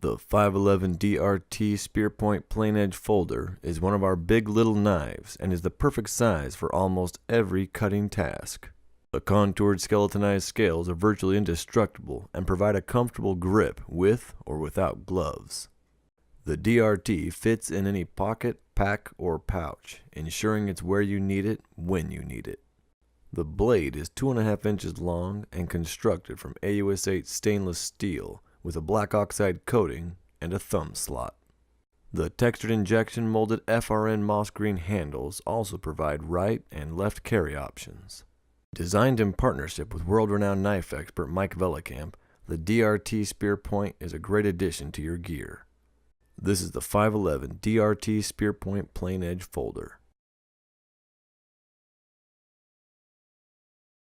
The 511 DRT Spear Point Plain Edge Folder is one of our big little knives and is the perfect size for almost every cutting task. The contoured skeletonized scales are virtually indestructible and provide a comfortable grip with or without gloves. The DRT fits in any pocket, pack, or pouch, ensuring it's where you need it when you need it. The blade is 2.5 inches long and constructed from AUS-8 stainless steel with a black oxide coating and a thumb slot. The textured injection molded FRN moss green handles also provide right and left carry options. Designed in partnership with world-renowned knife expert Mike Vellekamp, the DRT Spear Point is a great addition to your gear. This is the 511 DRT Spear Point Plain Edge Folder.